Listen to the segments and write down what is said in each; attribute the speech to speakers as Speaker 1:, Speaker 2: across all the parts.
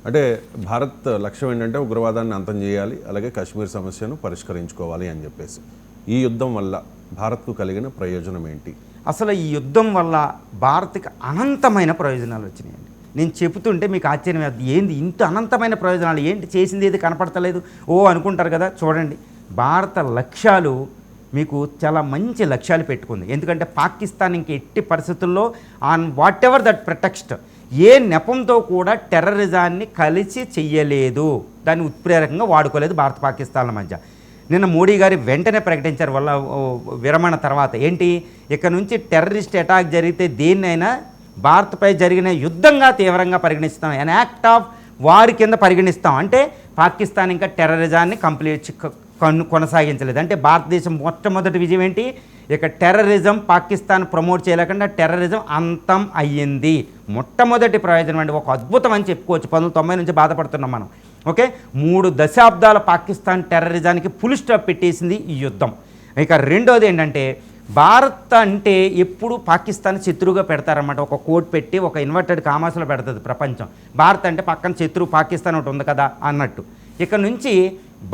Speaker 1: అంటే భారత్ లక్ష్యం ఏంటంటే ఉగ్రవాదాన్ని అంతం చేయాలి, అలాగే కాశ్మీర్ సమస్యను పరిష్కరించుకోవాలి అని చెప్పేసి. ఈ యుద్ధం వల్ల భారత్కు కలిగిన ప్రయోజనం ఏంటి?
Speaker 2: అసలు ఈ యుద్ధం వల్ల భారత్కి అనంతమైన ప్రయోజనాలు వచ్చినాయండి. నేను చెబుతుంటే మీకు ఆశ్చర్యం అవుతుంది, ఏంది ఇంత అనంతమైన ప్రయోజనాలు, ఏంటి చేసింది ఏది కనపడతలేదు అనుకుంటారు కదా. చూడండి, భారత లక్ష్యాలు మీకు చాలా మంచి లక్ష్యాలు పెట్టుకుంది. ఎందుకంటే పాకిస్తాన్ ఇంక ఎట్టి పరిస్థితుల్లో on whatever that pretext ఏ నెపంతో కూడా టెర్రరిజాన్ని కలిసి చెయ్యలేదు, దాన్ని ఉత్ప్రేరకంగా వాడుకోలేదు భారత పాకిస్తాన్ల మధ్య. నిన్న మోడీ గారు వెంటనే ప్రకటించారు వల్ల విరమణ తర్వాత, ఏంటి ఇక్కడ నుంచి టెర్రరిస్ట్ అటాక్ జరిగితే దేన్నైనా భారత్పై జరిగిన యుద్ధంగా తీవ్రంగా పరిగణిస్తాం, అన్ యాక్ట్ ఆఫ్ వార్ కింద పరిగణిస్తాం. అంటే పాకిస్తాన్ ఇంకా టెర్రరిజాన్ని కొనసాగించలేదు. అంటే భారతదేశం మొట్టమొదటి విజయం ఏంటి, ఇక టెర్రరిజం పాకిస్తాన్ ప్రమోట్ చేయలేకుండా టెర్రరిజం అంతం అయ్యింది. మొట్టమొదటి ప్రయోజనం అండి, ఒక అద్భుతం అని చెప్పుకోవచ్చు. 1990 నుంచి బాధపడుతున్నాం మనం. ఓకే, 3 దశాబ్దాల పాకిస్తాన్ టెర్రరిజానికి ఫుల్ స్టాప్ పెట్టేసింది ఈ యుద్ధం. ఇక రెండోది ఏంటంటే, భారత్ అంటే ఎప్పుడు పాకిస్తాన్ శత్రువుగా పెడతారన్నమాట. ఒక కోట్ పెట్టి ఒక ఇన్వర్టెడ్ కామాస్లో పెడుతుంది ప్రపంచం. భారత్ అంటే పక్కన శత్రువు పాకిస్తాన్ ఒకటి ఉంది కదా అన్నట్టు. ఇక నుంచి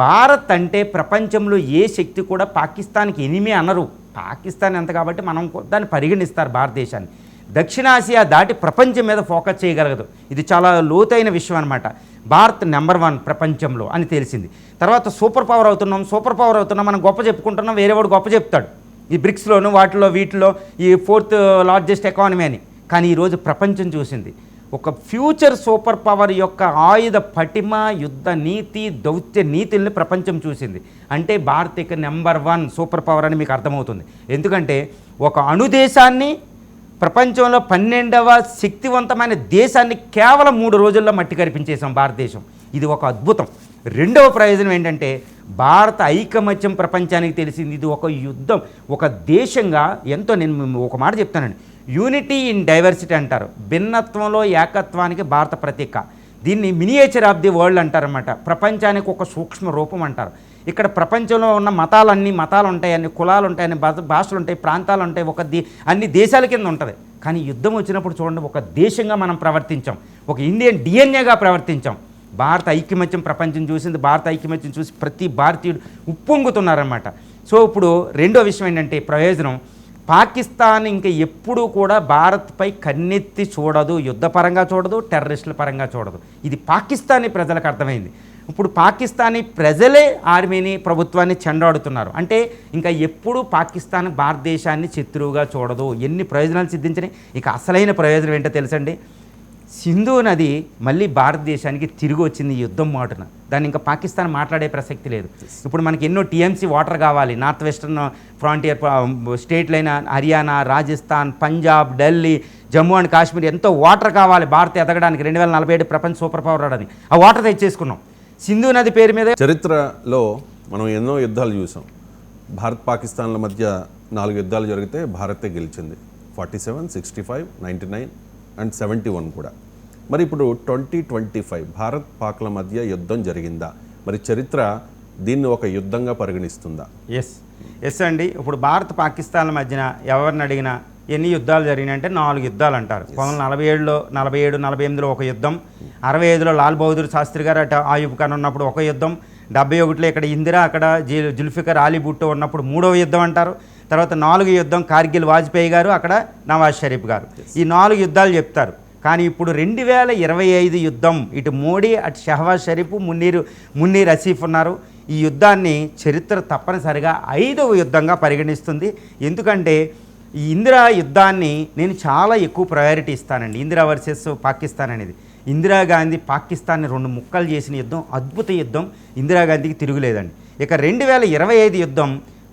Speaker 2: భారత్ అంటే ప్రపంచంలో ఏ శక్తి కూడా పాకిస్తాన్కి ఎనిమి అనరు. పాకిస్తాన్ ఎంత కాబట్టి మనం దాన్ని పరిగణిస్తారు భారతదేశాన్ని. దక్షిణాసియా దాటి ప్రపంచం మీద ఫోకస్ చేయగలగదు. ఇది చాలా లోతైన విషయం అనమాట. భారత్ నెంబర్ 1 ప్రపంచంలో అని తెలిసింది. తర్వాత సూపర్ పవర్ అవుతున్నాం మనం గొప్ప చెప్పుకుంటున్నాం, వేరే వాడు గొప్ప చెప్తాడు ఈ బ్రిక్స్లోను వాటిలో వీటిలో ఈ 4th లార్జెస్ట్ ఎకానమీ అని. కానీ ఈరోజు ప్రపంచం చూసింది ఒక ఫ్యూచర్ సూపర్ పవర్ యొక్క ఆయుధ పటిమ, యుద్ధ నీతి, దౌత్య నీతుల్ని ప్రపంచం చూసింది. అంటే భారత్ ఇక నెంబర్ 1 సూపర్ పవర్ అని మీకు అర్థమవుతుంది. ఎందుకంటే ఒక అణుదేశాన్ని ప్రపంచంలో 12వ శక్తివంతమైన దేశాన్ని కేవలం 3 రోజుల్లో మట్టి కరిపించేసాం భారతదేశం. ఇది ఒక అద్భుతం. రెండవ ప్రయోజనం ఏంటంటే, భారత ఐకమత్యం ప్రపంచానికి తెలిసింది. ఇది ఒక యుద్ధం, ఒక దేశంగా ఎంతో, నేను ఒక మాట చెప్తానండి, యూనిటీ ఇన్ డైవర్సిటీ అంటారు. భిన్నత్వంలో ఏకత్వానికి భారత ప్రతీక. దీన్ని మినియేచర్ ఆఫ్ ది వరల్డ్ అంటారన్నమాట. ప్రపంచానికి ఒక సూక్ష్మ రూపం అంటారు. ఇక్కడ ప్రపంచంలో ఉన్న మతాలు ఉంటాయి, అన్ని కులాలు ఉంటాయి, అన్ని భాషలు ఉంటాయి, ప్రాంతాలు ఉంటాయి, అన్ని దేశాల కింద ఉంటుంది. కానీ యుద్ధం వచ్చినప్పుడు చూడండి, ఒక దేశంగా మనం ప్రవర్తించాం, ఒక ఇండియన్ డిఎన్ఏగా ప్రవర్తించాం. భారత ఐకమత్యం ప్రపంచం చూసింది. భారత ఐకమత్యం చూసి ప్రతి భారతీయుడు ఉప్పొంగుతున్నారన్నమాట. సో ఇప్పుడు రెండో విషయం ఏంటంటే, ప్రయోజనం, పాకిస్తాన్ ఇంకా ఎప్పుడూ కూడా భారత్పై కన్నెత్తి చూడదు, యుద్ధపరంగా చూడదు, టెర్రరిస్టుల పరంగా చూడదు. ఇది పాకిస్తానీ ప్రజలకు అర్థమైంది. ఇప్పుడు పాకిస్తానీ ప్రజలే ఆర్మీని, ప్రభుత్వాన్ని చెండాడుతున్నారు. అంటే ఇంకా ఎప్పుడూ పాకిస్తాన్ భారతదేశాన్ని శత్రువుగా చూడదు. ఎన్ని ప్రయోజనాలు సిద్ధించినాయి. ఇక అసలైన ప్రయోజనం ఏంటో తెలుసండి, సింధు నది మళ్ళీ భారతదేశానికి తిరిగి వచ్చింది ఈ యుద్ధం మాటున. దాన్ని ఇంకా పాకిస్తాన్ మాట్లాడే ప్రసక్తి లేదు. ఇప్పుడు మనకి ఎన్నో టీఎంసీ వాటర్ కావాలి. నార్త్ వెస్టర్న్ ఫ్రాంటియర్ స్టేట్లైన హర్యానా, రాజస్థాన్, పంజాబ్, ఢిల్లీ, జమ్మూ అండ్ కాశ్మీర్ ఎంతో వాటర్ కావాలి భారత్ ఎదగడానికి. 2047 ప్రపంచ సూపర్ పవర్ రావడానికి ఆ వాటర్ తెచ్చేసుకున్నాం సింధు నది పేరు మీద.
Speaker 1: చరిత్రలో మనం ఎన్నో యుద్ధాలు చూసాం. భారత్ పాకిస్తాన్ల మధ్య 4 యుద్ధాలు జరిగితే భారతే గెలిచింది. 47, 65, 99 అండ్ 71 కూడా. మరి ఇప్పుడు 2025 భారత్ పాక్ల మధ్య యుద్ధం జరిగిందా? మరి చరిత్ర దీన్ని ఒక యుద్ధంగా పరిగణిస్తుందా?
Speaker 2: ఎస్ అండి. ఇప్పుడు భారత్ పాకిస్తాన్ల మధ్యన ఎవరిని అడిగినా ఎన్ని యుద్ధాలు జరిగినాయంటే 4 యుద్ధాలు అంటారు. 1947లో, 47, 48లో ఒక యుద్ధం, 65లో లాల్ బహదూర్ శాస్త్రి గారు అటు ఆయూబ్ ఖాన్ ఉన్నప్పుడు ఒక యుద్ధం, 71లో ఇక్కడ ఇందిరా, అక్కడ జుల్ఫికర్ అలీ భుట్టో ఉన్నప్పుడు 3వ యుద్ధం అంటారు. తర్వాత 4వ యుద్ధం కార్గిల్ వాజ్పేయి గారు, అక్కడ నవాజ్ షరీఫ్ గారు. ఈ 4 యుద్ధాలు చెప్తారు. కానీ ఇప్పుడు 2025 యుద్ధం, ఇటు మోడీ, అటు షహబాజ్ షరీఫ్, మున్నీర్ అసీఫ్ ఉన్నారు. ఈ యుద్ధాన్ని చరిత్ర తప్పనిసరిగా 5వ యుద్ధంగా పరిగణిస్తుంది. ఎందుకంటే ఈ ఇందిరా యుద్ధాన్ని నేను చాలా ఎక్కువ ప్రయారిటీ ఇస్తానండి. ఇందిరా వర్సెస్ పాకిస్తాన్ అనేది. ఇందిరాగాంధీ పాకిస్తాన్ని 2 ముక్కలు చేసిన యుద్ధం, అద్భుత యుద్ధం. ఇందిరాగాంధీకి తిరుగులేదండి. ఇక 2025 యుద్ధం,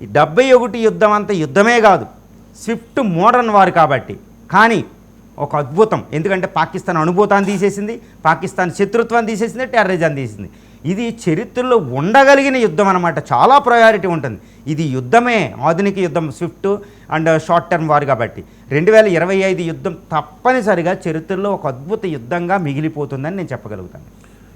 Speaker 2: 71 యుద్ధం అంత యుద్ధమే కాదు, స్విఫ్ట్ మోడర్న్ వార్ కాబట్టి. కానీ ఒక అద్భుతం, ఎందుకంటే పాకిస్తాన్ అనుభూతాన్ని తీసేసింది, పాకిస్తాన్ శత్రుత్వాన్ని తీసేసింది, టెర్రరిజాన్ని తీసింది. ఇది చరిత్రలో ఉండగలిగిన యుద్ధం అన్నమాట. చాలా ప్రయారిటీ ఉంటుంది. ఇది యుద్ధమే, ఆధునిక యుద్ధం, Swift and short term war కాబట్టి. 2025 యుద్ధం తప్పనిసరిగా చరిత్రలో ఒక అద్భుత యుద్ధంగా మిగిలిపోతుందని నేను చెప్పగలుగుతాను.